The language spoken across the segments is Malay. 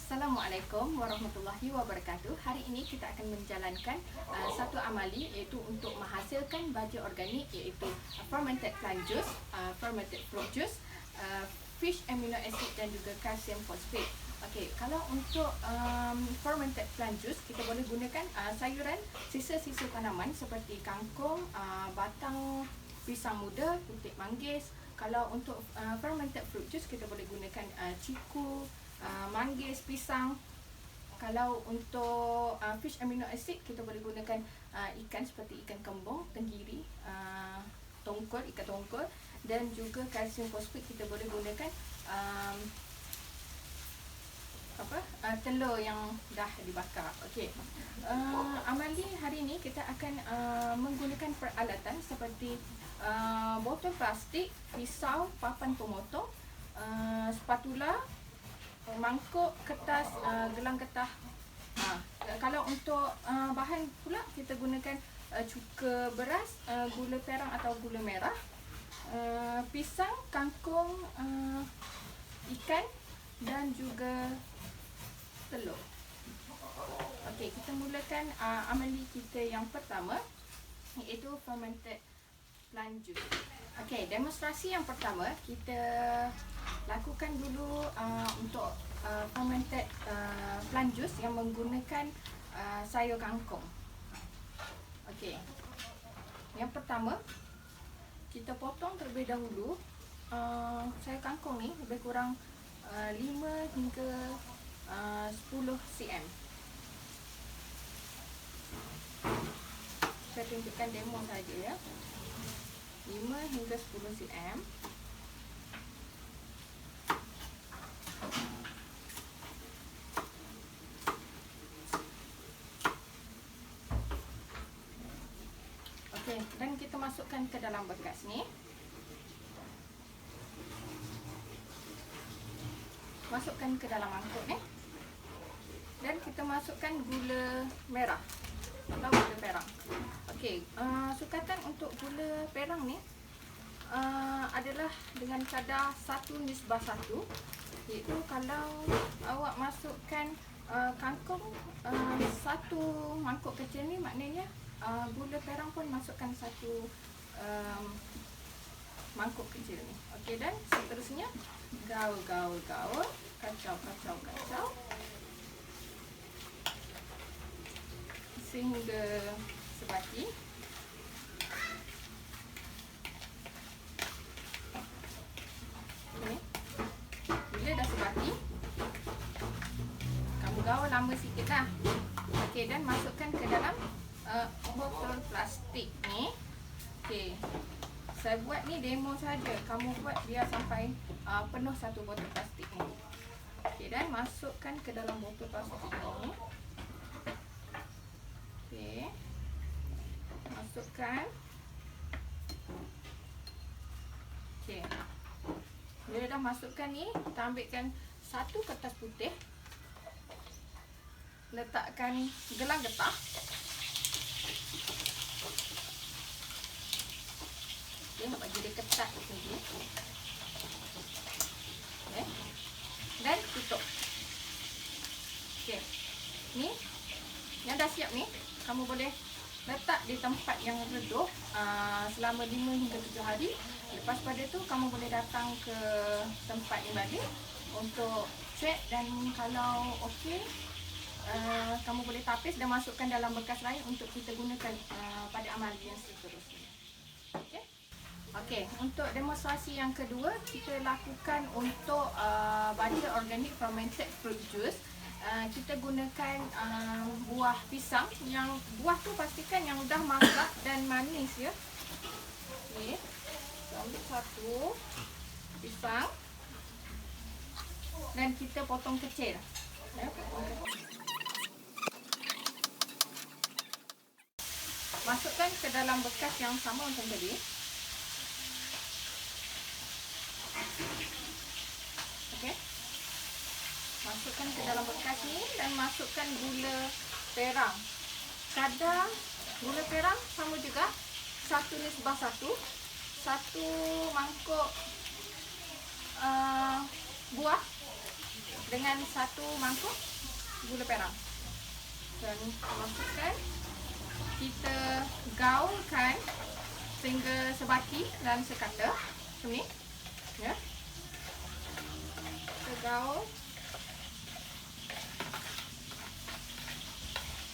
Assalamualaikum warahmatullahi wabarakatuh. Hari ini kita akan menjalankan satu amali, iaitu untuk menghasilkan baja organik, iaitu fermented plant juice, fermented fruit juice, fish amino acid dan juga calcium phosphate. Okey, kalau untuk fermented plant juice, kita boleh gunakan sayuran, sisa-sisa tanaman seperti kangkung, batang pisang muda, putik manggis. Kalau untuk fermented fruit juice, kita boleh gunakan ciku, manggis, pisang. Kalau untuk fish amino acid, kita boleh gunakan ikan seperti ikan kembung, tenggiri, tongkol, ikan tongkol. Dan juga kalsium fosfat, kita boleh gunakan telur yang dah dibakar. Okey. Amali hari ini kita akan menggunakan peralatan seperti botol plastik, pisau, papan pemotong, spatula, mangkuk, kertas, gelang getah. Kalau untuk bahan pula, kita gunakan cuka beras, gula perang atau gula merah, pisang, kangkung, ikan dan juga telur. Okey, kita mulakan amali kita yang pertama, iaitu fermented plant juice. Okey, demonstrasi yang pertama kita lakukan dulu untuk fermented plant juice yang menggunakan sayur kangkung. Okey, yang pertama kita potong terlebih dahulu sayur kangkung ni lebih kurang 5 hingga 10 cm. Saya tunjukkan demo saja ya. 5 hingga 10 cm. Okey, dan kita masukkan ke dalam bekas ni. Masukkan ke dalam mangkuk ni. Dan kita masukkan gula merah atau gula perang. Okey, sukatan untuk gula perang ni adalah dengan kadar 1:1, iaitu kalau awak masukkan kangkung satu mangkuk kecil ni, maknanya gula perang pun masukkan satu mangkuk kecil ni. Okey, dan seterusnya gaul, kacau sehingga sebati. Okay. Bila dah sebati, kamu gaul lama sikit lah. Okey, dan masukkan ke dalam botol plastik ni. Okey, saya buat ni demo saja. Kamu buat biar sampai penuh satu botol plastik ni. Okey, dan masukkan ke dalam botol plastik ni. Okey, masukkan. Okey, bila dah masukkan ni, kita ambilkan satu kertas putih, letakkan gelang getah. Okey, nak bagi dia ketat lagi. Okey, dan tutup. Okey, ni yang dah siap ni, kamu boleh letak di tempat yang redup selama 5 hingga 7 hari. Lepas pada tu, kamu boleh datang ke tempat ni balik untuk cek, dan kalau okey, kamu boleh tapis dan masukkan dalam bekas lain untuk kita gunakan pada amali yang seterusnya. Okey. Okey, untuk demonstrasi yang kedua, kita lakukan untuk baja organik fermented fruit juice. Kita gunakan buah pisang. Yang buah tu pastikan yang dah masak dan manis ya. Okey, kita ambil satu pisang dan kita potong kecil ya, masukkan ke dalam bekas yang sama macam tadi. Okey, masukkan ke dalam bekas ni dan masukkan gula perang. Kadar gula perang sama juga 1:1. Satu mangkuk buah dengan 1 mangkuk gula merah. Dan masukkan, kita gaulkan sehingga sebati dan sekata macam ni, ya. Kita gaul.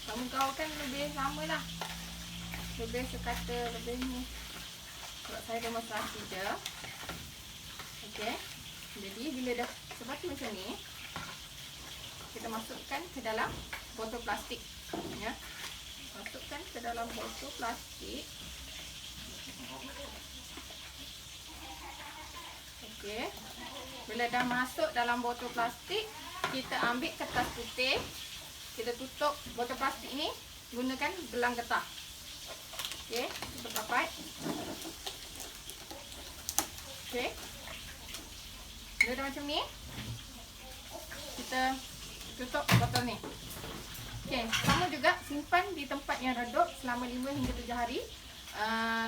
Kamu gaulkan lebih lama lah, lebih sekata, lebih ni. Sebab saya demonstrasi je. Okey. Jadi bila dah sebati macam ni, kita masukkan ke dalam botol plastik, ya. Masukkan ke dalam botol plastik. Okey. Bila dah masuk dalam botol plastik, kita ambil kertas putih. Kita tutup botol plastik ni gunakan gelang getah. Okey, tutup rapat. Okey. Bila dah macam ni, kita tutup botol ni. Okey, sama juga simpan di tempat yang redup selama 5 hingga 7 hari.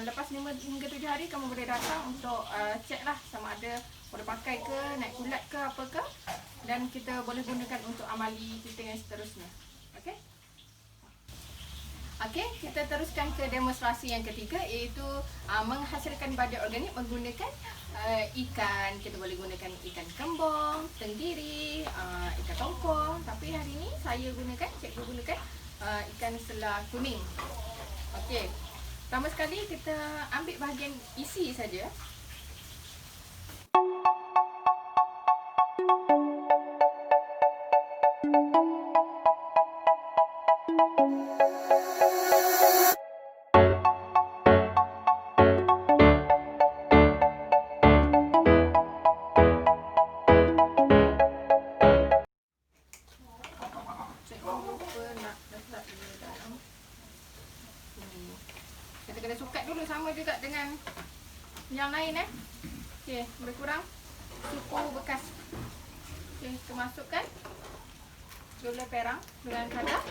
Lepas 5 hingga 7 hari kamu boleh datang untuk cek lah sama ada boleh pakai ke, naik kulat ke, apa ke. Dan kita boleh gunakan untuk amali kita yang seterusnya. Okey. Okey, kita teruskan ke demonstrasi yang ketiga, iaitu menghasilkan baja organik menggunakan ikan. Kita boleh gunakan ikan kembung, tenggiri, ikan tongkong. Tapi hari ini saya gunakan, cikgu gunakan ikan selah kuning. Okey. Pertama sekali kita ambil bahagian isi saja. Kita kena sukat dulu sama juga dengan yang lain Okey, lebih kurang suku bekas. Okey, kita masukkan gula perang dengan kadar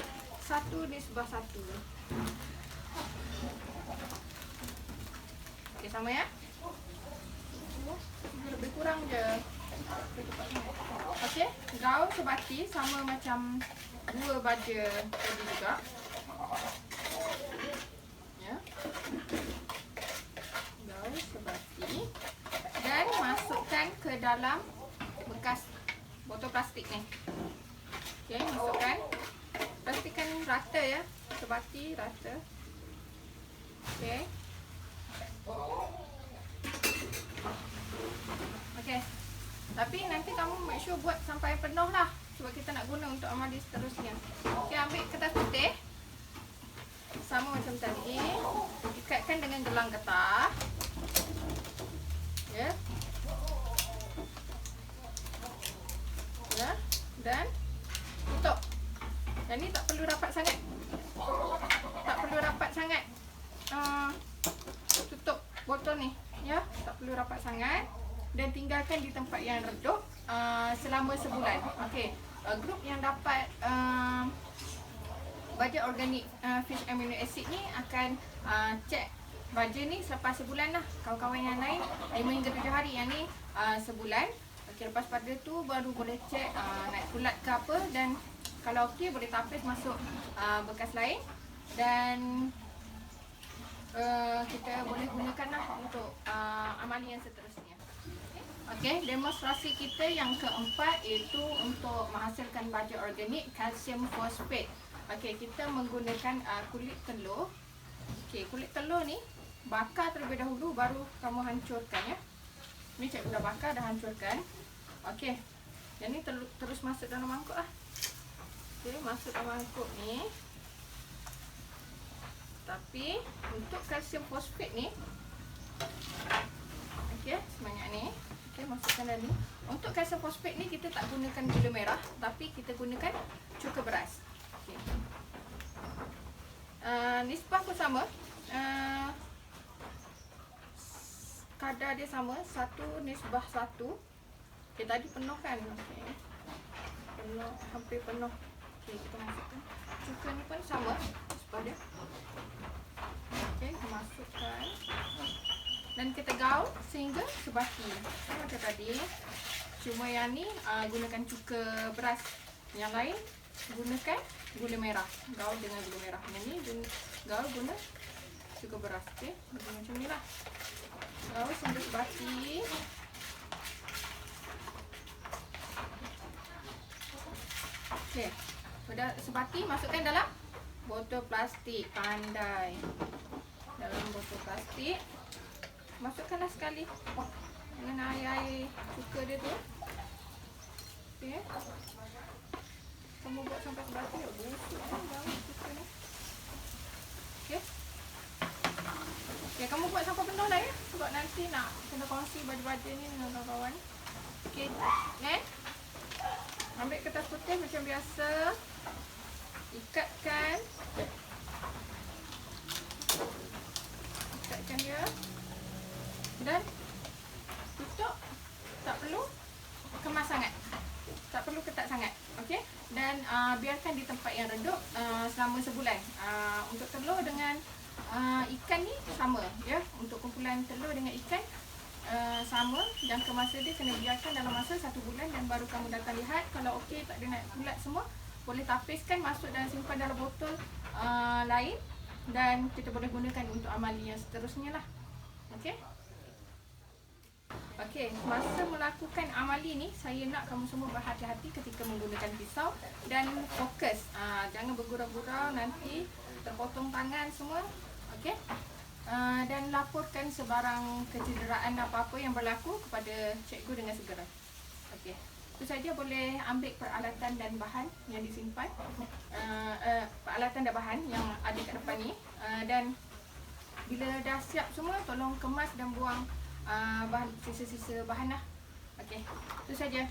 1:1. Okey, sama ya. Lebih kurang je. Okey, gaul sebati sama macam 2 baja tadi juga. Ya. Gaul sebati dan masukkan ke dalam bekas botol plastik ni. Okey, masukkan. Pastikan rata ya, sebati rata. Okey. Okey. Tapi nanti kamu make sure buat sampai penuh lah, sebab kita nak guna untuk amali seterusnya. Okey, ambil kertas putih. Sama macam tadi, ikatkan dengan gelang getah. Ya. Ya, dan tutup. Yang ni tak perlu rapat sangat. Tak perlu rapat sangat. Tutup botol ni, ya. Tak perlu rapat sangat. Dan tinggalkan di tempat yang redup selama sebulan. Okey, grup yang dapat baja organik fish amino acid ni akan cek baja ni selepas sebulan lah. Kawan-kawan yang lain 5 hingga 7 hari, yang ni sebulan. Okey, lepas pada tu baru boleh cek naik kulat ke apa. Dan kalau okey boleh tapis masuk bekas lain. Dan kita boleh gunakan lah untuk amali yang seterusnya. Okey, demonstrasi kita yang keempat iaitu untuk menghasilkan baja organik kalsium fosfat. Okey, kita menggunakan kulit telur. Okey, kulit telur ni bakar terlebih dahulu baru kamu hancurkan ya. Ni cikgu dah bakar, dah hancurkan. Okey. Yang ni terus masuk dalam mangkuk lah. Okey, masuk dalam mangkuk ni. Tapi untuk kalsium fosfat ni, okey, sebanyak ni. Okey, masukkan dalam ni. Untuk kalsium fosfat ni kita tak gunakan gula merah, tapi kita gunakan cuka beras. Okey. Nisbah pun sama. Kadar dia sama, 1:1. Okey, tadi penuh kan? Okey. Penuh, hampir penuh. Okey, kita masukkan. Cuka ni pun sama nisbah dia. Okey, kita masukkan. Dan kita gaul sehingga sebati. Sama macam tadi. Cuma yang ni gunakan cuka beras. Yang lain gunakan gula merah. Gaul dengan gula merah. Yang ni gaul guna cuka beras. Okey, macam ni lah. Gaul sampai sebati. Okey, dah sebati, masukkan dalam botol plastik. Pandai. Dalam botol plastik, masukkanlah sekali dengan air cuka dia tu. Okey, kamu buat sampai sebati. Busuk kan daun cuka ni. Okey, okey, kamu buat sampai penuh lah ya, sebab nanti nak kena kongsi baju-baju ni dengan kawan-kawan. Okey, ambil kertas putih macam biasa, ikatkan dia dan tutup. Tak perlu kemas sangat, tak perlu ketat sangat. Okey, dan biarkan di tempat yang redup selama sebulan. Untuk telur dengan ikan ni sama ya, untuk kumpulan telur dengan ikan sama. Jangka masa dia kena biarkan dalam masa 1 bulan, dan baru kamu datang lihat. Kalau okey, tak ada nak bulat semua, boleh tapiskan, masuk dan simpan dalam botol lain, dan kita boleh gunakan untuk amali yang seterusnya lah. Okey. Okey, masa melakukan amali ni, saya nak kamu semua berhati-hati ketika menggunakan pisau dan fokus. Jangan bergurau-gurau, nanti terpotong tangan semua. Okey. Dan laporkan sebarang kecederaan apa-apa yang berlaku kepada cikgu dengan segera. Okey. Itu saja. Boleh ambil peralatan dan bahan yang disimpan. Peralatan dan bahan yang ada kat depan ni. Dan bila dah siap semua, tolong kemas dan buang bahan, sisa-sisa bahan lah. Okey. Itu saja.